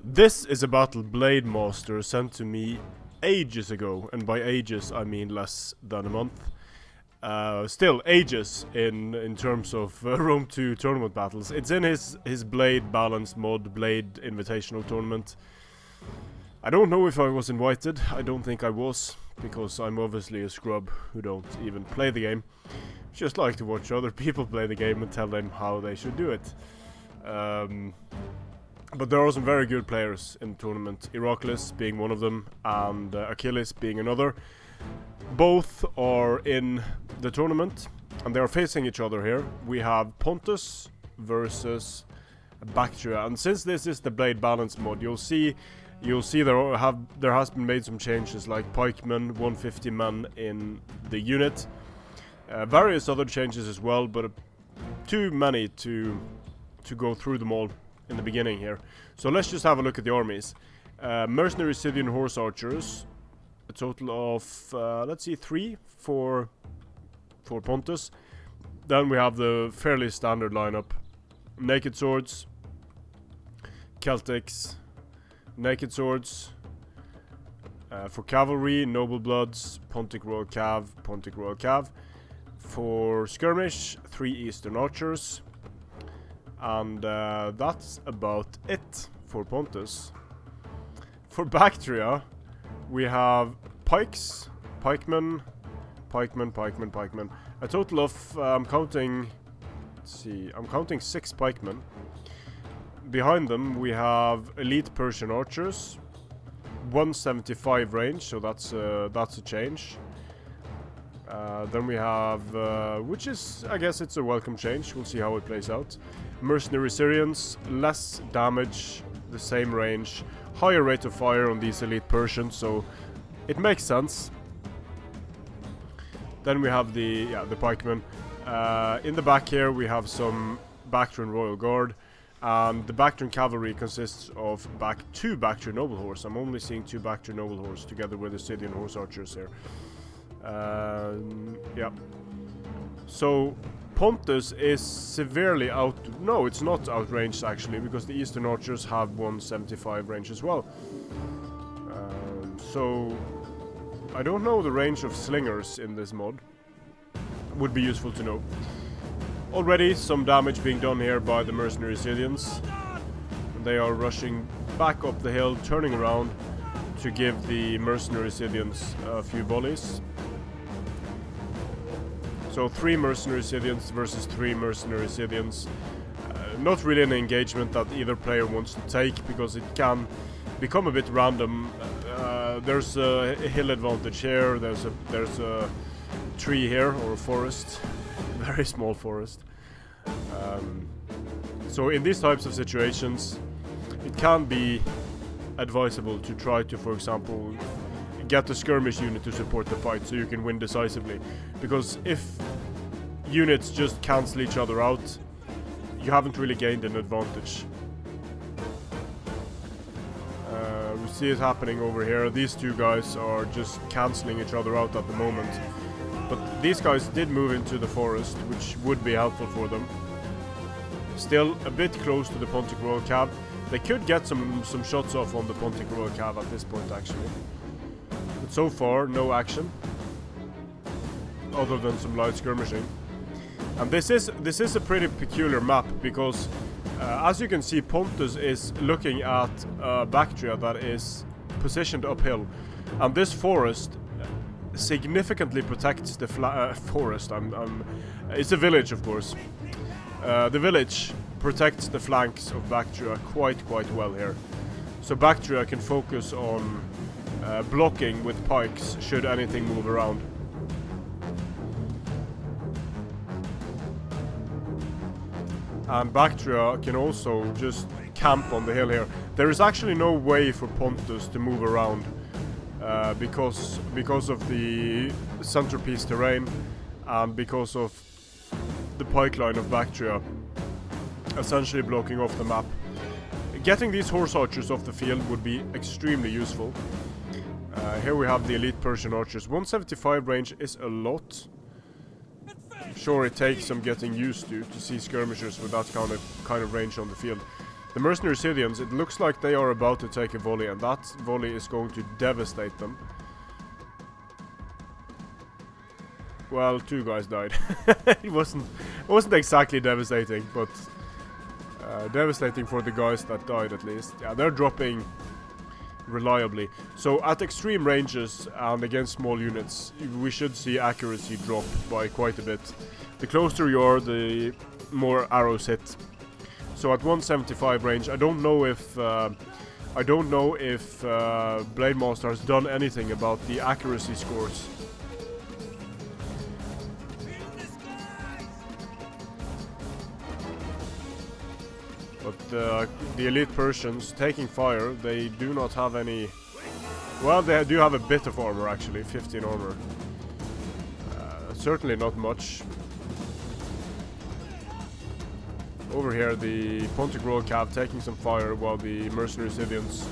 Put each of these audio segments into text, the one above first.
This is a battle Blade Master sent to me ages ago, and by ages I mean less than a month. Still ages in terms of Rome 2 tournament battles. It's in his Blade Balance mod, Blade Invitational tournament. I don't know if I was invited. I don't think I was, because I'm obviously a scrub who don't even play the game. Just like to watch other people play the game and tell them how they should do it. But there are some very good players in the tournament, Iraklis being one of them, and Achilles being another. Both are in the tournament, and they are facing each other here. We have Pontus versus Baktria, and since this is the Blade Balance mod, you'll see there has been made some changes, like pikemen, 150 men in the unit. Various other changes as well, but too many to go through them all in the beginning here. So let's just have a look at the armies. Mercenary Scythian Horse Archers, a total of let's see, 3 for Pontus. Then we have the fairly standard lineup: Naked Swords, Celtics, Naked Swords. For Cavalry, Noble Bloods, Pontic Royal Cav, Pontic Royal Cav. For Skirmish, 3 Eastern Archers. And that's about it for Pontus. For Baktria, we have Pikes, Pikemen, a total of, I'm counting 6 Pikemen. Behind them we have Elite Persian Archers, 175 range, so that's a change. Then we have, which is, I guess it's a welcome change, we'll see how it plays out. Mercenary Syrians, less damage, the same range, higher rate of fire on these Elite Persians, so it makes sense. Then we have the pikemen. In the back here we have some Bactrian Royal Guard, and the Bactrian Cavalry consists of 2 Bactrian Noble Horse. I'm only seeing 2 Bactrian Noble Horse together with the Scythian Horse Archers here. Yeah. So Pontus is severely out. No, it's not outranged actually, because the Eastern Archers have 175 range as well. So I don't know the range of slingers in this mod. Would be useful to know. Already some damage being done here by the Mercenary Scythians. They are rushing back up the hill, turning around to give the Mercenary Scythians a few volleys. So 3 Mercenary Scythians versus 3 Mercenary Scythians. Not really an engagement that either player wants to take, because it can become a bit random. There's a hill advantage here, there's a tree here, or a forest. Very small forest. So in these types of situations, it can be advisable to try to, for example, get the skirmish unit to support the fight so you can win decisively. Because if units just cancel each other out, you haven't really gained an advantage. We see it happening over here. These 2 guys are just cancelling each other out at the moment. But these guys did move into the forest, which would be helpful for them. Still a bit close to the Pontic Royal Cav. They could get some shots off on the Pontic Royal Cav at this point actually. But so far, no action, other than some light skirmishing. And this is a pretty peculiar map, because as you can see, Pontus is looking at Baktria that is positioned uphill, and this forest significantly protects the forest. It's a village, of course. The village protects the flanks of Baktria quite well here, so Baktria can focus on blocking with pikes should anything move around. And Baktria can also just camp on the hill here. There is actually no way for Pontus to move around because of the centerpiece terrain, and because of the pike line of Baktria essentially blocking off the map. Getting these horse archers off the field would be extremely useful. Here we have the Elite Persian Archers. 175 range is a lot. I'm sure it takes some getting used to see skirmishers with that kind of range on the field. The mercenary Scythians, it looks like they are about to take a volley, and that volley is going to devastate them. Well, 2 guys died. It wasn't exactly devastating, but devastating for the guys that died at least. Yeah, they're dropping reliably. So at extreme ranges and against small units, we should see accuracy drop by quite a bit. The closer you are, the more arrows hit. So at 175 range, I don't know if Blade Master has done anything about the accuracy scores. But the elite Persians taking fire, they do not have any. Well, they do have a bit of armor actually, 15 armor. Certainly not much. Over here, the Pontic Royal Cav taking some fire while the mercenary Scythians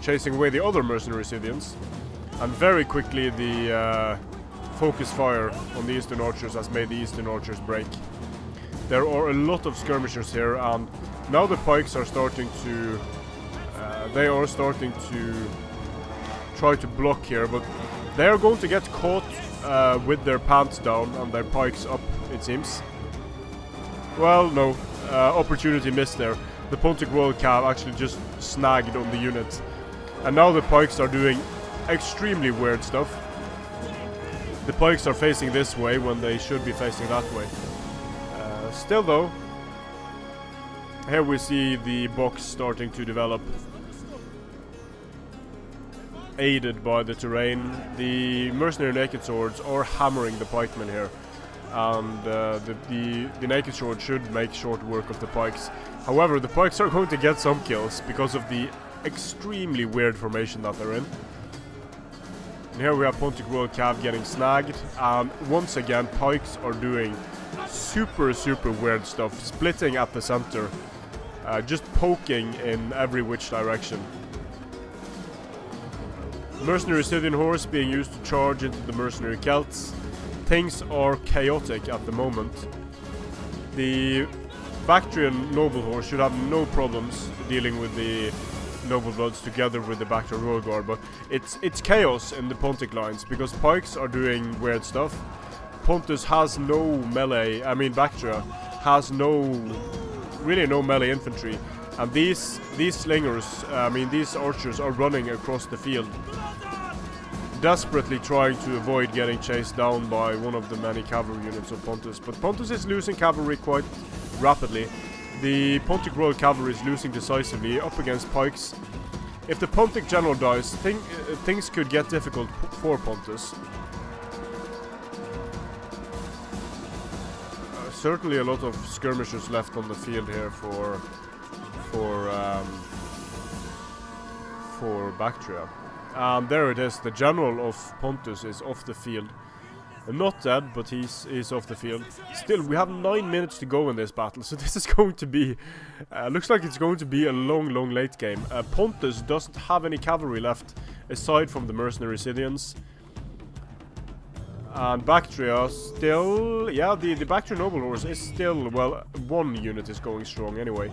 chasing away the other mercenary Scythians. And very quickly the focus fire on the Eastern Archers has made the Eastern Archers break. There are a lot of skirmishers here, and now the Pikes are starting to try to block here, but they are going to get caught with their pants down and their pikes up, it seems. Well, no. Opportunity missed there. The Pontic Royal Cav actually just snagged on the unit. And now the Pikes are doing extremely weird stuff. The Pikes are facing this way when they should be facing that way. Still though, here we see the box starting to develop. Aided by the terrain, the mercenary naked swords are hammering the pikemen here. And the naked sword should make short work of the pikes. However, the pikes are going to get some kills because of the extremely weird formation that they're in. And here we have Pontic Royal Cav getting snagged, and once again pikes are doing super weird stuff, splitting at the center, just poking in every which direction. Mercenary Scythian horse being used to charge into the mercenary Celts. Things are chaotic at the moment. The Bactrian noble horse should have no problems dealing with the noble bloods together with the Bactrian royal guard, but it's chaos in the Pontic lines because pikes are doing weird stuff. Pontus has no melee. I mean, Baktria has really no melee infantry, and these slingers, these archers are running across the field, desperately trying to avoid getting chased down by one of the many cavalry units of Pontus. But Pontus is losing cavalry quite rapidly. The Pontic Royal Cavalry is losing decisively up against pikes. If the Pontic general dies, things could get difficult for Pontus. Certainly a lot of skirmishers left on the field here for Baktria. And there it is, the general of Pontus is off the field. Not dead, but he's off the field. Still, we have 9 minutes to go in this battle, so this is going to be... looks like it's going to be a long late game. Pontus doesn't have any cavalry left, aside from the mercenary Scythians. And Baktria still... Yeah, the Bactrian noble horse is still... Well, one unit is going strong anyway.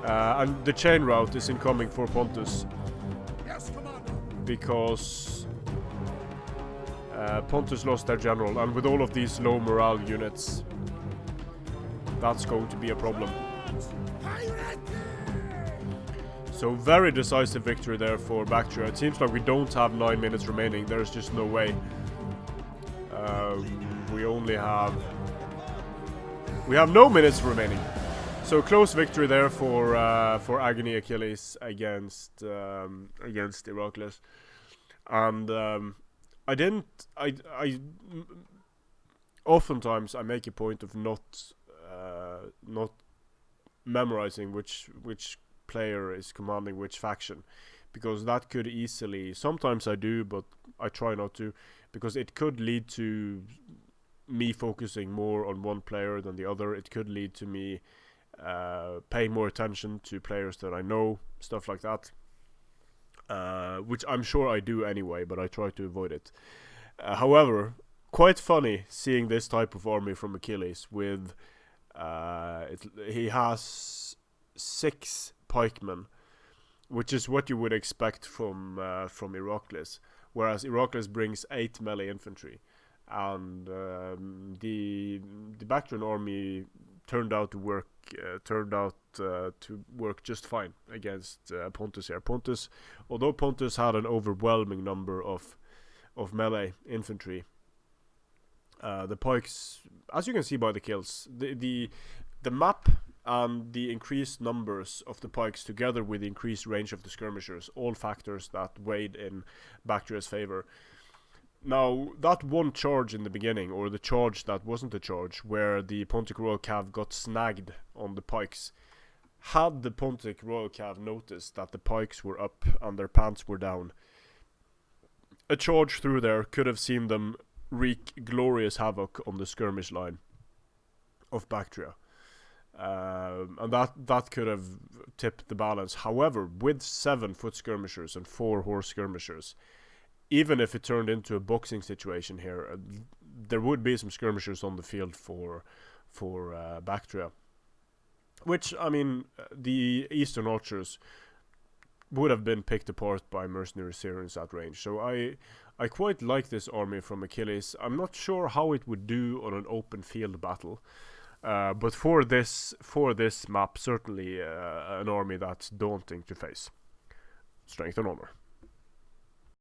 And the chain route is incoming for Pontus. Because Pontus lost their general, and with all of these low morale units, that's going to be a problem. So very decisive victory there for Baktria. It seems like we don't have 9 minutes remaining. There's just no way. We have no minutes remaining. So close victory there for Agony Achilles against Iraklis. And oftentimes I make a point of not memorizing which player is commanding which faction, because that could easily, sometimes I do, but I try not to, because it could lead to me focusing more on one player than the other. It could lead to me paying more attention to players that I know, stuff like that. Which I'm sure I do anyway, but I try to avoid it. However, quite funny seeing this type of army from Achilles with he has 6 pikemen, which is what you would expect from Iraklis, whereas Iraklis brings 8 melee infantry, and the Bactrian army turned out to work just fine against Pontus here. Although Pontus had an overwhelming number of melee infantry, the pikes, as you can see by the kills, the map and the increased numbers of the pikes together with the increased range of the skirmishers, all factors that weighed in Bactria's favor. Now, that one charge in the beginning, or the charge that wasn't a charge, where the Pontic Royal Cav got snagged on the pikes, had the Pontic Royal Cav noticed that the pikes were up and their pants were down, a charge through there could have seen them wreak glorious havoc on the skirmish line of Baktria. And that could have tipped the balance. However, with 7 foot skirmishers and 4 horse skirmishers, even if it turned into a boxing situation here, there would be some skirmishers on the field for Baktria. Which, I mean, the Eastern archers would have been picked apart by mercenary Syrians at range. So I quite like this army from Achilles. I'm not sure how it would do on an open field battle, but for this map, certainly an army that's daunting to face. Strength and honor.